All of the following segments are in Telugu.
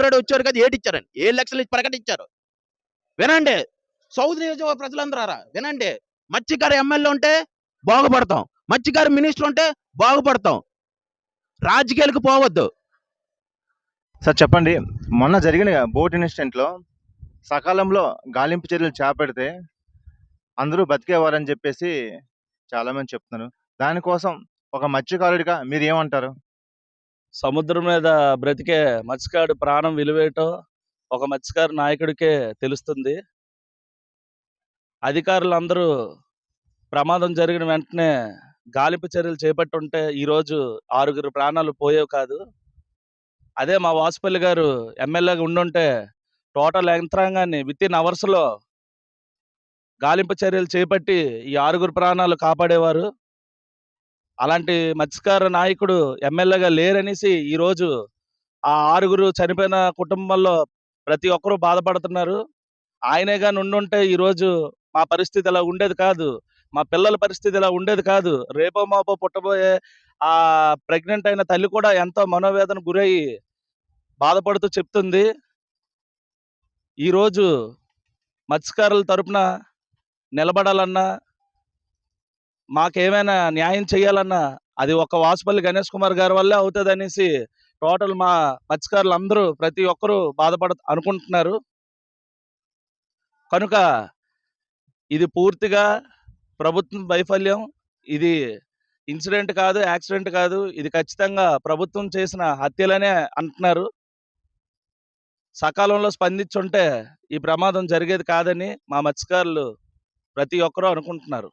ఆల్రెడీ వచ్చారు కదా ఏటిచ్చారని 7 లక్షలు ఇచ్చి ప్రకటించారు. వినండి, సౌత్ నియోజకవర్గ ప్రజలందరారా వినండి. మత్స్యకారు ఎమ్మెల్యే ఉంటే బాగుపడతాం, మత్స్యకారు మినిస్టర్ ఉంటే బాగుపడతాం, రాజకీయాలకు పోవద్దు. సార్ చెప్పండి, మొన్న జరిగిన బోట్ ఇన్సిడెంట్లో సకాలంలో గాలింపు చర్యలు చేపడితే అందరూ బతికేవారని చెప్పేసి చాలామంది చెప్తున్నారు. దానికోసం ఒక మత్స్యకారుడిగా మీరు ఏమంటారు? సముద్రం మీద బ్రతికే మత్స్యకారుడి ప్రాణం విలువేటో ఒక మత్స్యకారు నాయకుడికే తెలుస్తుంది. అధికారులందరూ ప్రమాదం జరిగిన వెంటనే గాలింపు చర్యలు చేపట్టుంటే ఈరోజు 6 ప్రాణాలు పోయేవి కాదు. అదే మా వాసుపల్లి గారు ఎమ్మెల్యేగా ఉండుంటే టోటల్ యంత్రాంగాన్ని వితిన్ అవర్స్లో గాలింపు చర్యలు చేపట్టి ఈ 6 ప్రాణాలు కాపాడేవారు. అలాంటి మత్స్యకార నాయకుడు ఎమ్మెల్యేగా లేరనేసి ఈరోజు ఆ 6 చనిపోయిన కుటుంబంలో ప్రతి ఒక్కరూ బాధపడుతున్నారు. ఆయనే కానీ ఉండుంటే ఈరోజు మా పరిస్థితి ఇలా ఉండేది కాదు, మా పిల్లల పరిస్థితి ఇలా ఉండేది కాదు. రేపో మాపో పుట్టబోయే ఆ ప్రెగ్నెంట్ అయిన తల్లి కూడా ఎంతో మనోవేదన గురయ్యి బాధపడుతూ చెప్తుంది. ఈరోజు మత్స్యకారుల తరపున నిలబడాలన్నా, మాకేమైనా న్యాయం చేయాలన్నా అది ఒక వాసుపల్లి గణేష్ కుమార్ గారి వల్లే అవుతుంది అనేసి టోటల్ మా మత్స్యకారులు అందరూ ప్రతి ఒక్కరూ అనుకుంటున్నారు. కనుక ఇది పూర్తిగా ప్రభుత్వం వైఫల్యం. ఇది ఇన్సిడెంట్ కాదు, యాక్సిడెంట్ కాదు, ఇది ఖచ్చితంగా ప్రభుత్వం చేసిన హత్యలనే అంటున్నారు. సకాలంలో స్పందించుంటే ఈ ప్రమాదం జరిగేది కాదని మా మత్స్యకారులు ప్రతి ఒక్కరూ అనుకుంటున్నారు.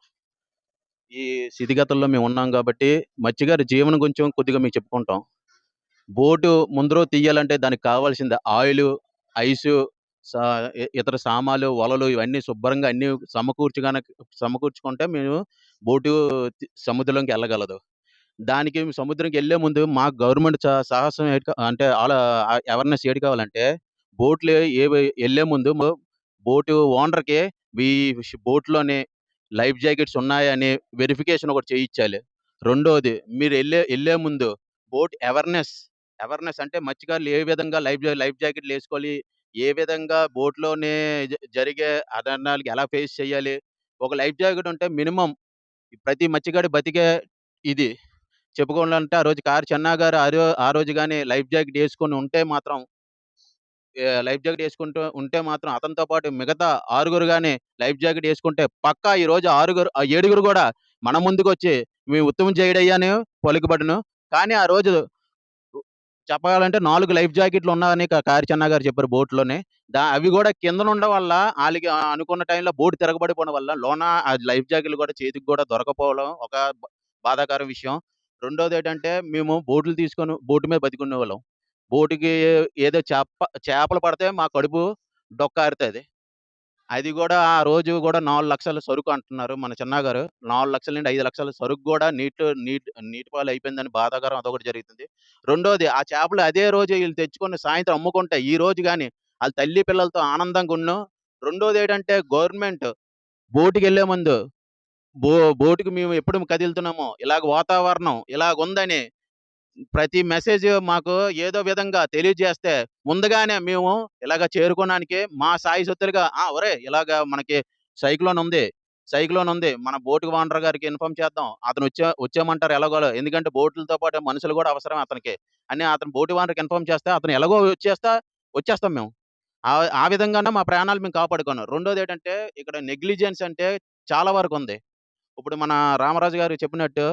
ఈ స్థితిగతుల్లో మేము ఉన్నాం కాబట్టి మత్స్యకారి జీవనం గురించి కొద్దిగా మీకు చెప్పుకుంటాం. బోటు ముందు రోజు తీయాలంటే దానికి కావాల్సింది ఆయిల్, ఐసు, ఇతర సామాలు, వలలు ఇవన్నీ శుభ్రంగా అన్నీ సమకూర్చుకుంటే మేము బోటు సముద్రంలోకి వెళ్ళగలదు. దానికి సముద్రంకి వెళ్ళే ముందు మా గవర్నమెంట్ సాహసం అంటే అవేర్నెస్ ఏది కావాలంటే బోట్లు వెళ్ళే ముందు బోటు ఓనర్కి ఈ బోట్లోనే లైఫ్ జాకెట్స్ ఉన్నాయని వెరిఫికేషన్ ఒకటి చేయించాలి. రెండోది, మీరు వెళ్ళే ముందు బోట్ అవేర్నెస్ అంటే మత్స్యకారులు ఏ విధంగా లైఫ్ జాకెట్లు వేసుకోవాలి, ఏ విధంగా బోట్లోనే జరిగే అదనాలకి ఎలా ఫేస్ చేయాలి. ఒక లైఫ్ జాకెట్ ఉంటే మినిమం ప్రతి మత్స్యకారు బతికే ఇది చెప్పుకోవాలంటే ఆ రోజు కారు చెన్నా గారు ఆ రోజు కానీ లైఫ్ జాకెట్ వేసుకొని ఉంటే మాత్రం ఉంటే మాత్రం అతనితో పాటు మిగతా 6 కానీ లైఫ్ జాకెట్ వేసుకుంటే పక్కా ఈ రోజు 7 కూడా మన ముందుకు వచ్చి మీ ఉత్తమం చేయడయ్యాని పలుకుబడును. కానీ ఆ రోజు చెప్పాలంటే 4 లైఫ్ జాకెట్లు ఉన్నాయని కారు చెన్నా గారు చెప్పారు బోట్లోనే. అవి కూడా కింద ఉండడం వల్ల వాళ్ళకి అనుకున్న టైంలో బోటు తిరగబడిపోవడం వల్ల లోన ఆ లైఫ్ జాకెట్లు కూడా చేతికి కూడా దొరకపోవడం ఒక బాధాకర విషయం. రెండోది ఏంటంటే మేము బోట్లు తీసుకొని బోటు మీద బతికునే వాళ్ళం. బోటుకి ఏదో చేపలు పడితే మా కడుపు డొక్కారుతుంది. అది కూడా ఆ రోజు కూడా 4 లక్షల సరుకు అంటున్నారు మన చిన్నా గారు. 4 లక్షల నుండి 5 లక్షల సరుకు కూడా నీటి పాలు అయిపోయిందని బాధాకరం అదొకటి జరుగుతుంది. రెండోది, ఆ చేపలు అదే రోజు వీళ్ళు తెచ్చుకొని సాయంత్రం అమ్ముకుంటే ఈ రోజు కానీ వాళ్ళ తల్లి పిల్లలతో ఆనందంగా ఉన్నాం. రెండోది ఏంటంటే గవర్నమెంట్ బోటుకి వెళ్ళే ముందు బోటుకి మేము ఎప్పుడు కదులుతున్నామో ఇలాగ వాతావరణం ఇలాగుందని ప్రతి మెసేజ్ మాకు ఏదో విధంగా తెలియజేస్తే ముందుగానే మేము ఇలాగ చేరుకోవడానికి మా సాయి సొత్తులుగా ఒరే ఇలాగ మనకి సైక్లోన్ ఉంది మన బోటు ఓనర్ గారికి ఇన్ఫార్మ్ చేద్దాం, అతను వచ్చేయమంటారు ఎలాగోలో, ఎందుకంటే బోట్లతో పాటు మనుషులు కూడా అవసరం అతనికి అని అతను బోటు ఓనర్కి ఇన్ఫార్మ్ చేస్తే అతను ఎలాగో వచ్చేస్తాం మేము. ఆ విధంగానే మా ప్రాణాలు మేము కాపాడుకున్నాం. రెండోది ఏంటంటే ఇక్కడ నెగ్లిజెన్స్ అంటే చాలా వరకు ఉంది. ఇప్పుడు మన రామరాజు గారు చెప్పినట్టు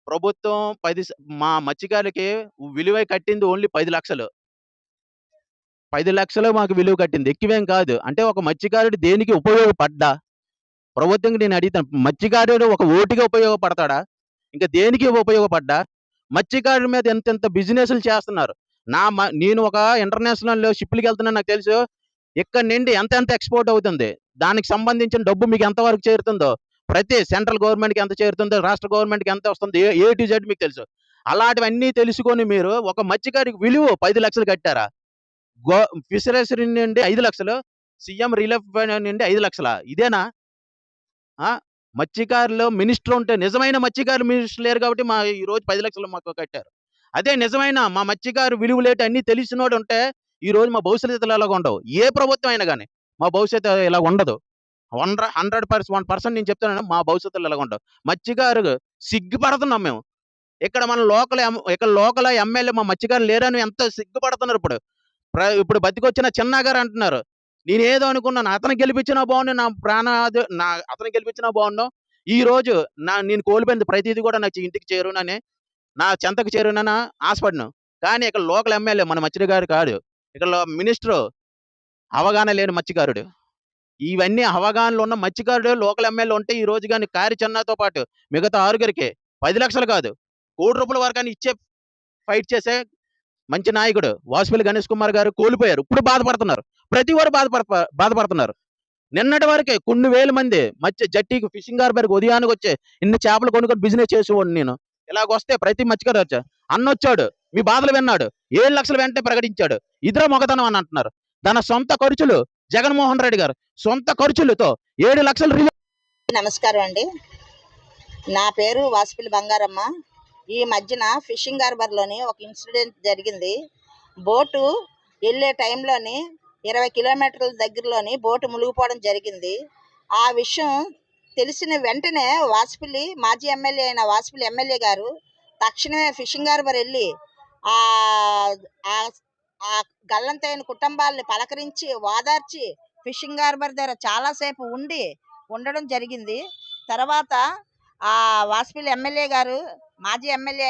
ప్రభుత్వం మా మత్స్యకారులకి విలువ కట్టింది ఓన్లీ 10 లక్షలు. 10 లక్షలు మాకు విలువ కట్టింది, ఎక్కువేం కాదు. అంటే ఒక మత్స్యకారుడు దేనికి ఉపయోగపడ్డా ప్రభుత్వంకి నేను అడుగుతాను, మత్స్యకారుడు ఒక ఓటుగా ఉపయోగపడతాడా, ఇంకా దేనికి ఉపయోగపడ్డా? మత్స్యకారుడి మీద ఎంత బిజినెస్లు చేస్తున్నారు. నేను ఒక ఇంటర్నేషనల్ షిప్లకి వెళ్తున్నాను, నాకు తెలుసు ఇక్కడ నుండి ఎంత ఎక్స్పోర్ట్ అవుతుంది, దానికి సంబంధించిన డబ్బు మీకు ఎంతవరకు చేరుతుందో, ప్రతి సెంట్రల్ గవర్నమెంట్కి ఎంత చేరుతుందో, రాష్ట్ర గవర్నమెంట్కి ఎంత వస్తుంది, ఏ టు జెడ్ మీకు తెలుసు. అలాంటివన్నీ తెలుసుకొని మీరు ఒక మత్స్యకారికి విలువ 10 లక్షలు కట్టారా? ఫిషరీస్ నుండి 5 లక్షలు, సీఎం రిలీఫ్ నుండి 5 లక్షల, ఇదేనా? మత్స్యకారులు మినిస్టర్ ఉంటే, నిజమైన మత్స్యకారు మినిస్టర్ లేరు కాబట్టి ఈ రోజు 10 లక్షలు మాకు కట్టారు. అదే నిజమైన మా మత్స్యకారు విలువలేటి అన్ని తెలిసినోడు ఉంటే ఈ రోజు మా భవిష్యత్తులు ఇలాగ ఉండవు. ఏ ప్రభుత్వం అయినా గాని మా భవిష్యత్తు ఇలా ఉండదు. 100% నేను చెప్తున్నాను మా భవిష్యత్తులో ఇలాగ ఉండవు. మత్స్యకారు సిగ్గుపడుతున్నాం మేము. ఇక్కడ లోకల్ ఎమ్మెల్యే మా మత్స్యకారులు లేరని ఎంత సిగ్గుపడుతున్నారు ఇప్పుడు. ఇప్పుడు బతికొచ్చిన చిన్నా గారు అంటున్నారు. నేనేదో అనుకున్నాను. అతను గెలిపించినా బాగుండు. అతను గెలిపించినా బాగుండు. ఈ రోజు నేను కోల్పోయింది ప్రతీది కూడా నాకు ఇంటికి చేరునని, నా చెంతకు చేరునని ఆశపడ్డాను. కానీ ఇక్కడ లోకల్ ఎమ్మెల్యే మన మత్స్యకారు కాదు. ఇక్కడ మినిస్టరు అవగాహన లేని మత్స్యకారుడు. ఇవన్నీ అవగాహనలో ఉన్న మత్స్యకారుడు లోకల్ ఎమ్మెల్యే ఉంటే ఈ రోజు గాని కారి చెన్నాతో పాటు మిగతా ఆరుగురికి 10,00,000 కాదు, ₹1,00,00,000 వరకైనా ఇచ్చే ఫైట్ చేసే మంచి నాయకుడు వాసుపల్లి గణేష్ కుమార్ గారు కోల్పోయారు. ఇప్పుడు బాధపడుతున్నారు. ప్రతి వారు బాధపడుతున్నారు. నిన్నటి వరకే కొన్ని వేల మంది జట్టీకి ఫిషింగ్ హార్బర్‌కి ఉదయానికి వచ్చి ఇన్ని చేపలు కొనుక్కొని బిజినెస్ చేసేవాడిని నేను. ఇలాగొస్తే ప్రతి మత్స్యకారు వచ్చా అన్నొచ్చాడు. మీ బాధలు విన్నాడు. 7,00,000 వెంటనే ప్రకటించాడు. ఇదిరా మొగతనం అని అంటున్నారు. తన సొంత ఖర్చులు జగన్మోహన్ రెడ్డి గారు సొంత ఖర్చులతో 7,00,000 నమస్కారం అండి. నా పేరు వాసుపల్లి బంగారమ్మ. ఈ మధ్యన ఫిషింగ్ హార్బర్‌లోని ఒక ఇన్సిడెంట్ జరిగింది. బోటు వెళ్ళే టైంలోని 20 కిలోమీటర్ల దగ్గరలోని బోటు మునిగిపోవడం జరిగింది. ఆ విషయం తెలిసిన వెంటనే మాజీ ఎమ్మెల్యే అయిన వాసుపల్లి ఎమ్మెల్యే గారు తక్షణమే ఫిషింగ్ హార్బర్ వెళ్ళి ఆ ఆ గల్లంతైన కుటుంబాలని పలకరించి ఓదార్చి ఫిషింగ్ హార్బర్ దగ్గర చాలాసేపు ఉండడం జరిగింది. తర్వాత ఆ వాసుపల్లి ఎమ్మెల్యే గారు మాజీ ఎమ్మెల్యే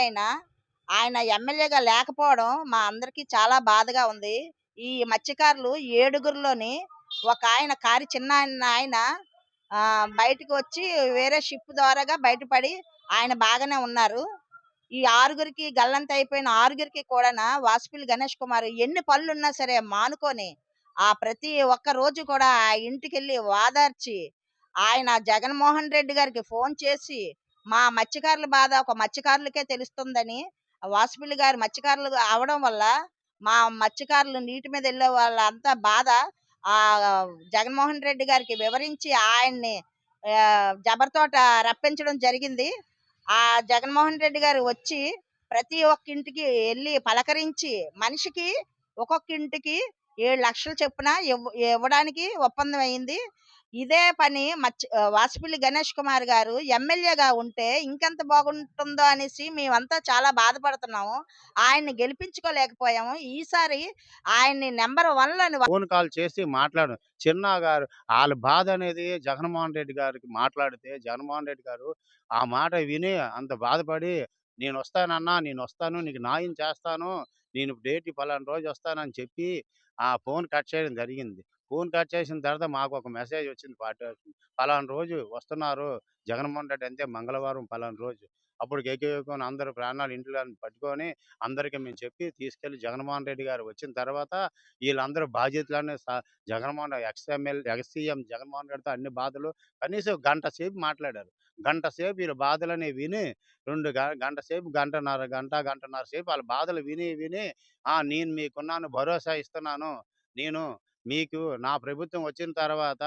ఆయన ఎమ్మెల్యేగా లేకపోవడం మా అందరికీ చాలా బాధగా ఉంది. ఈ మత్స్యకారులు 7గురిలోని ఒక ఆయన కారి చిన్న ఆయన బయటకు వచ్చి వేరే షిప్ ద్వారాగా బయటపడి ఆయన బాగానే ఉన్నారు. ఈ 6గురికి గల్లంత అయిపోయిన 6గురికి కూడా వాసుపల్లి గణేష్ కుమార్ ఎన్ని పనులున్నా సరే మానుకొని ప్రతి ఒక్క రోజు కూడా ఆ ఇంటికెళ్ళి ఓదార్చి ఆయన జగన్మోహన్ రెడ్డి గారికి ఫోన్ చేసి మా మత్స్యకారుల బాధ ఒక మత్స్యకారులకే తెలుస్తుందని, వాసుపల్లి గారు మత్స్యకారులు అవడం వల్ల మా మత్స్యకారులు నీటి మీద వెళ్ళే వాళ్ళంతా బాధ ఆ జగన్మోహన్ రెడ్డి గారికి వివరించి ఆయన్ని జబర్తోట రప్పించడం జరిగింది. ఆ జగన్మోహన్ రెడ్డి గారు వచ్చి ప్రతి ఒక్క ఇంటికి వెళ్ళి పలకరించి మనిషికి ఒక్కొక్క ఇంటికి 7,00,000 చొప్పున ఇవ్వడానికి ఒప్పందం అయింది. ఇదే పని వాసుపల్లి గణేష్ కుమార్ గారు ఎమ్మెల్యేగా ఉంటే ఇంకెంత బాగుంటుందో అనేసి మేమంతా చాలా బాధపడుతున్నాము. ఆయన్ని గెలిపించుకోలేకపోయాము. ఈసారి ఆయన్ని నెంబర్ 1 ఫోన్ కాల్ చేసి చిన్నా గారు ఆళ్ళ బాధ అనేది జగన్మోహన్ రెడ్డి గారికి మాట్లాడితే, జగన్మోహన్ రెడ్డి గారు ఆ మాట విని అంత బాధపడి, "నేనొస్తానన్నా, నేనొస్తాను. నీకు న్యాయం చేస్తాను. నేను డేట్ పలానా రోజు వస్తానని" చెప్పి ఆ ఫోన్ కట్ చేయడం జరిగింది. ఫోన్ కట్ చేసిన తర్వాత మాకొక మెసేజ్ వచ్చింది పార్టీ నుంచి. "పలానా రోజు వస్తున్నారు జగన్మోహన్ రెడ్డి అంటే మంగళవారం పలానా రోజు." అప్పటికి ఎగేసుకొని అందరూ ప్రాణాలు ఇంట్లో పట్టుకొని అందరికి మేము చెప్పి తీసుకెళ్ళి జగన్మోహన్ రెడ్డి గారు వచ్చిన తర్వాత వీళ్ళందరూ బాధ్యతలన్నీ ఎక్స్ సీఎం జగన్మోహన్ రెడ్డితో అన్ని బాధలు కనీసం గంట సేపు మాట్లాడారు. గంట సేపు వీళ్ళ బాధలని విని 2 గంట సేపు గంటన్నర సేపు వాళ్ళ బాధలు విని విని నేను మీకున్నాను, భరోసా ఇస్తున్నాను. నేను మీకు నా ప్రభుత్వం వచ్చిన తర్వాత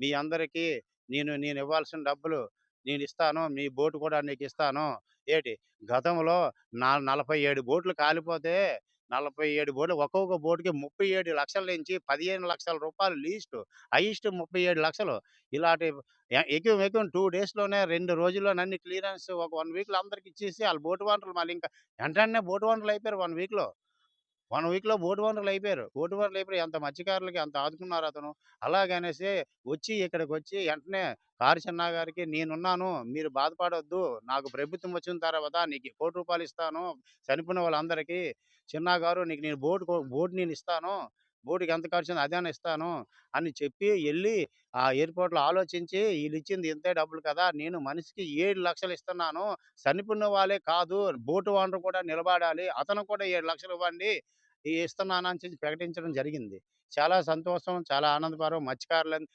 మీ అందరికీ నేను ఇవ్వాల్సిన డబ్బులు నేనిస్తాను. మీ బోట్ కూడా నీకిస్తాను. ఏటి గతంలో 47 బోట్లు కాలిపోతే 47 బోట్లు ఒక్కొక్క బోట్‌కి 37,00,000 నుంచి ₹15,00,000 లీజు. హైయెస్ట్ 37,00,000 ఇలాంటి ఎకువం 2 డేస్‌లోనే 2 రోజుల్లోనే అన్ని క్లియరెన్స్ ఒక 1 వీక్‌లో అందరికి ఇచ్చేసి ఆళ్ళు బోట్ ఓనర్లు మళ్ళీ ఇంకా వెంటనే బోట్ ఓనర్లు అయిపోయారు 1 వీక్‌లో. 1 వీక్‌లో బోట్ ఓనర్లు అయిపోయారు. బోట్ ఓనర్లు అయిపోయి ఎంత మత్స్యకారులకి అంత ఆదుకున్నారు అతను. అలాగనేసి ఇక్కడికొచ్చి వెంటనే కారు చిన్నా గారికి నేనున్నాను. మీరు బాధపడొద్దు. నాకు ప్రభుత్వం వచ్చిన తర్వాత నీకు ₹1,00,00,000 ఇస్తాను. చనిపోయిన వాళ్ళందరికీ. చిన్నా గారు నీకు నేను బోట్ నేనిస్తాను. బోట్‌కి ఎంత ఖర్చయిందో అదైనా ఇస్తాను అని చెప్పి ఆ ఎయిర్‌పోర్ట్‌లో ఆలోచించి ఈళ్ళిచ్చింది ఇంతే డబ్బులు కదా! నేను మనిషికి 7,00,000 ఇస్తున్నాను. చనిపోయిన వాళ్ళే కాదు బోట్ ఓనర్ కూడా నిలబడాలి. అతనికి కూడా 7,00,000 ఇవ్వండి. ఇస్తున్నానని చెప్పి ప్రకటించడం జరిగింది. చాలా సంతోషం. చాలా ఆనందపరం. మత్స్యకారులని